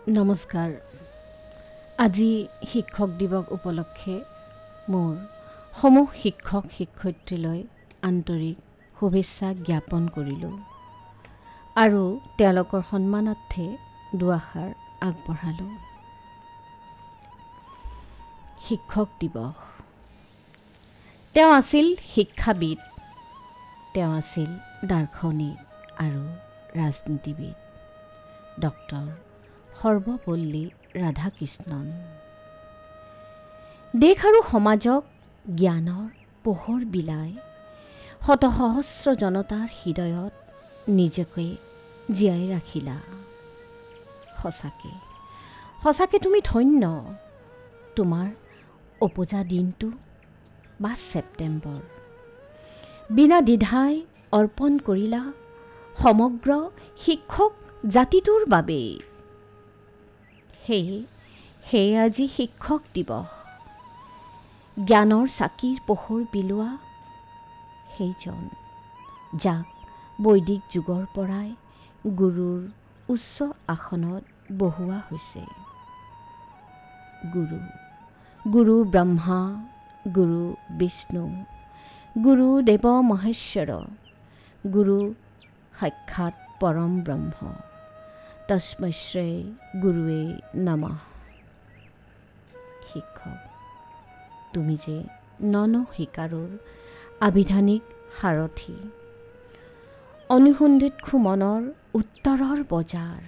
নমস্কাৰ। আজি শিক্ষক দিৱস উপলক্ষে মোৰ সমূহ শিক্ষক শিক্ষয়িত্ৰীলৈ আন্তৰিক শুভেচ্ছা জ্ঞাপন কৰিলোঁ আৰু তেওঁলোকৰ সন্মানাৰ্থে দুআষাৰ আগবঢ়ালোঁ। শিক্ষক দিৱস। তেওঁ আছিল শিক্ষাবিদ, তেওঁ আছিল দাৰ্শনিক আৰু ৰাজনীতিবিদ ডক্টৰ সৰ্বপল্লী ৰাধাকৃষ্ণন। দেশ আৰু সমাজক জ্ঞানৰ পোহৰ বিলাই শত সহস্ৰ জনতাৰ হৃদয়ত নিজকে জীয়াই ৰাখিলা। সঁচাকে সঁচাকে তুমি ধন্য। তোমাৰ উপজা দিনটো 5 ছেপ্টেম্বৰ বিনা দ্বিধাই অৰ্পণ কৰিলা সমগ্ৰ শিক্ষক জাতিটোৰ বাবে। সেয়ে আজি শিক্ষক দিৱস। জ্ঞানৰ চাকিৰ পোহৰ বিলোৱা সেইজন যাক বৈদিক যুগৰ পৰাই গুৰুৰ উচ্চ আসনত বহোৱা হৈছে। গুৰু ব্ৰহ্মা, গুৰু বিষ্ণু, গুৰু দেৱ মহেশ্বৰ, গুৰু সাক্ষাৎ পৰম ব্ৰহ্ম, তস্मै শ্ৰী গুৰুৱে নমঃ। শিক্ষক, তুমি যে শিকাৰুৰ আবিধানিক সাৰথি, অনুসন্ধিৎসু মনৰ উত্তৰৰ বজাৰ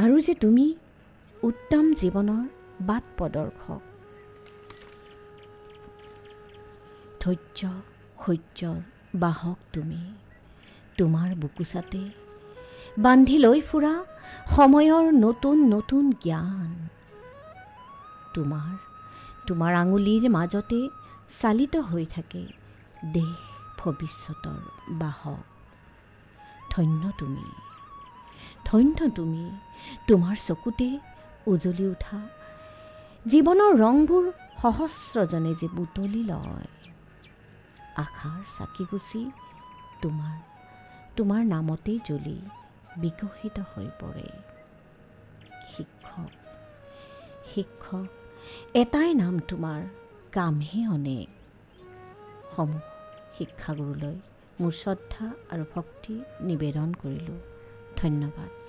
আৰু যে তুমি উত্তম জীৱনৰ বাট প্ৰদৰ্শক। ধৈৰ্য সহ্যৰ বাহক তুমি। তোমাৰ বুকুচাতে বান্ধি লৈ ফুৰা সময়ৰ নতুন নতুন জ্ঞান। তোমাৰ আঙুলিৰ মাজতে চালিত হৈ থাকে দেশ ভৱিষ্যতৰ বাহক। ধন্য তুমি, ধন্য তুমি। তোমাৰ চকুতে উজলি উঠা জীৱনৰ ৰংবোৰ সহস্ৰজনে যে বুটলি লয়। আশাৰ চাকিগুচি তোমাৰ নামতেই জ্বলি বিকশিত হৈ পৰে। শিক্ষক এটাই নাম তোমাৰ, কামহে অনেক। সমূহ শিক্ষাগুৰুলৈ মোৰ শ্ৰদ্ধা আৰু ভক্তি নিবেদন কৰিলোঁ। ধন্যবাদ।